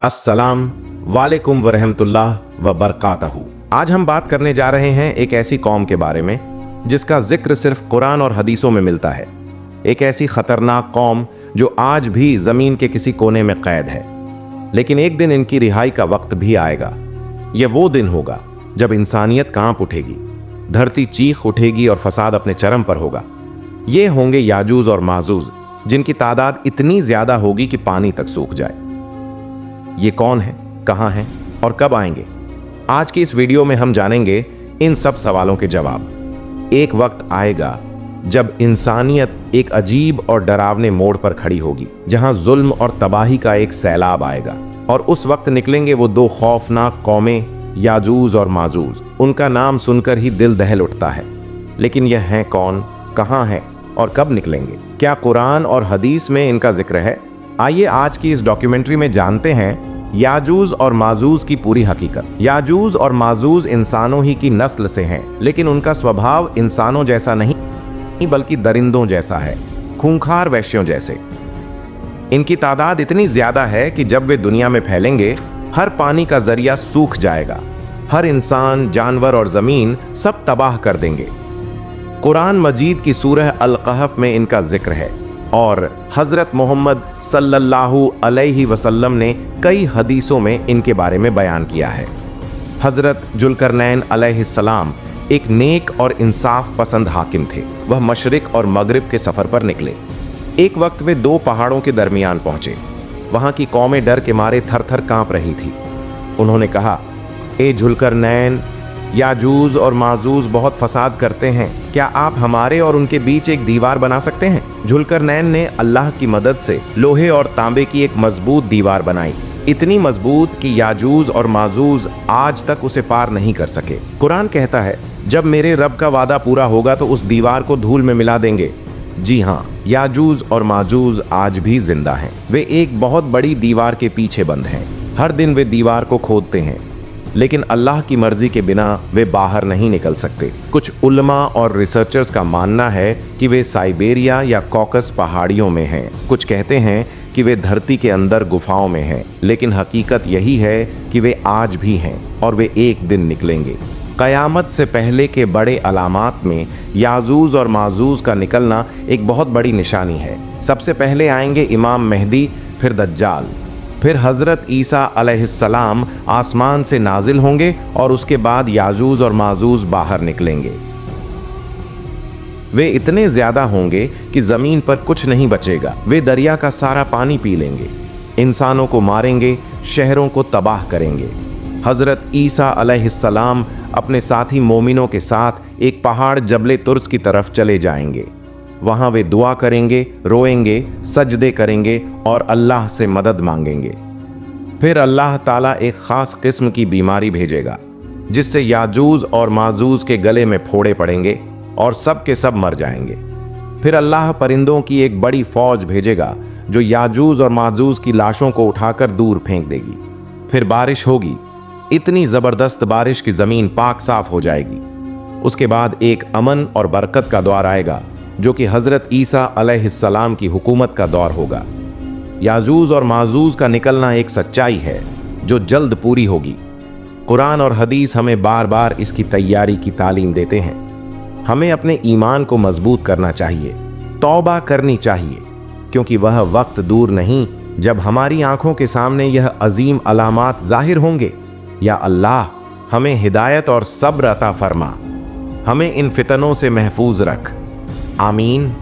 अस्सलाम वालेकुम वरहमतुल्लाह व बरकातहू। आज हम बात करने जा रहे हैं एक ऐसी कौम के बारे में जिसका जिक्र सिर्फ कुरान और हदीसों में मिलता है। एक ऐसी खतरनाक कौम जो आज भी ज़मीन के किसी कोने में कैद है, लेकिन एक दिन इनकी रिहाई का वक्त भी आएगा। ये वो दिन होगा जब इंसानियत कांप उठेगी, धरती चीख उठेगी और फसाद अपने चरम पर होगा। ये होंगे याजूज और माजूज, जिनकी तादाद इतनी ज़्यादा होगी कि पानी तक सूख जाए। ये कौन है, कहाँ हैं और कब आएंगे? आज की इस वीडियो में हम जानेंगे इन सब सवालों के जवाब। एक वक्त आएगा जब इंसानियत एक अजीब और डरावने मोड़ पर खड़ी होगी, जहां जुल्म और तबाही का एक सैलाब आएगा। और उस वक्त निकलेंगे वो दो खौफनाक कौमें, याजूज और माजूज। उनका नाम सुनकर ही दिल दहल उठता है, लेकिन यह हैं कौन, कहाँ हैं और कब निकलेंगे? क्या कुरान और हदीस में इनका जिक्र है? आइए आज की इस डॉक्यूमेंट्री में जानते हैं याजूज और माजूज की पूरी हकीकत। याजूज और माजूज इंसानों ही की नस्ल से हैं, लेकिन उनका स्वभाव इंसानों जैसा नहीं बल्कि दरिंदों जैसा है, खूंखार वैश्यों जैसे। इनकी तादाद इतनी ज्यादा है कि जब वे दुनिया में फैलेंगे, हर पानी का जरिया सूख जाएगा। हर इंसान, जानवर और जमीन सब तबाह कर देंगे। कुरान मजीद की सूरह अल कहफ में इनका जिक्र है और हज़रत मोहम्मद सल्लल्लाहु अलैहि वसल्लम ने कई हदीसों में इनके बारे में बयान किया है। हज़रत जुल्करनैन अलैहिस्सलाम एक नेक और इंसाफ पसंद हाकिम थे। वह मशरिक और मगरिब के सफ़र पर निकले। एक वक्त वे दो पहाड़ों के दरमियान पहुंचे। वहां की कौमें डर के मारे थर थर कांप रही थी। उन्होंने कहा, ए जुल्करनैन, याजूज और माजूज बहुत फसाद करते हैं। क्या आप हमारे और उनके बीच एक दीवार बना सकते हैं? जुल्करनैन ने अल्लाह की मदद से लोहे और तांबे की एक मजबूत दीवार बनाई, इतनी मजबूत कि याजूज और माजूज आज तक उसे पार नहीं कर सके। कुरान कहता है, जब मेरे रब का वादा पूरा होगा तो उस दीवार को धूल में मिला देंगे। जी हाँ, याजूज और माजूज आज भी जिंदा हैं। वे एक बहुत बड़ी दीवार के पीछे बंद हैं। हर दिन वे दीवार को खोदते हैं, लेकिन अल्लाह की मर्जी के बिना वे बाहर नहीं निकल सकते। कुछ उलमा और रिसर्चर्स का मानना है कि वे साइबेरिया या कॉकस पहाड़ियों में हैं। कुछ कहते हैं कि वे धरती के अंदर गुफाओं में हैं, लेकिन हकीकत यही है कि वे आज भी हैं और वे एक दिन निकलेंगे। क़यामत से पहले के बड़े अलामात में याजूज और माजूज का निकलना एक बहुत बड़ी निशानी है। सबसे पहले आएंगे इमाम मेहदी, फिर दज्जाल, फिर हज़रत ईसा अलैहिस्सलाम आसमान से नाजिल होंगे और उसके बाद याजूज और माजूज बाहर निकलेंगे। वे इतने ज्यादा होंगे कि जमीन पर कुछ नहीं बचेगा। वे दरिया का सारा पानी पी लेंगे, इंसानों को मारेंगे, शहरों को तबाह करेंगे। हज़रत ईसा अलैहिस्सलाम अपने साथी मोमिनों के साथ एक पहाड़ जबले तुर्स की तरफ चले जाएंगे। वहां वे दुआ करेंगे, रोएंगे, सजदे करेंगे और अल्लाह से मदद मांगेंगे। फिर अल्लाह ताला एक ख़ास किस्म की बीमारी भेजेगा, जिससे याजूज और माजूज के गले में फोड़े पड़ेंगे और सब के सब मर जाएंगे। फिर अल्लाह परिंदों की एक बड़ी फौज भेजेगा जो याजूज और माजूज की लाशों को उठाकर दूर फेंक देगी। फिर बारिश होगी, इतनी ज़बरदस्त बारिश की ज़मीन पाक साफ हो जाएगी। उसके बाद एक अमन और बरकत का दौर आएगा, जो कि हज़रत ईसा अलैहिस्सलाम की हुकूमत का दौर होगा। याजूज और माजूज का निकलना एक सच्चाई है जो जल्द पूरी होगी। कुरान और हदीस हमें बार बार इसकी तैयारी की तालीम देते हैं। हमें अपने ईमान को मजबूत करना चाहिए, तौबा करनी चाहिए, क्योंकि वह वक्त दूर नहीं जब हमारी आंखों के सामने यह अजीम अलामात जाहिर होंगे। या अल्लाह, हमें हिदायत और सब्र अता फरमा, हमें इन फितनों से महफूज रख। आमीन।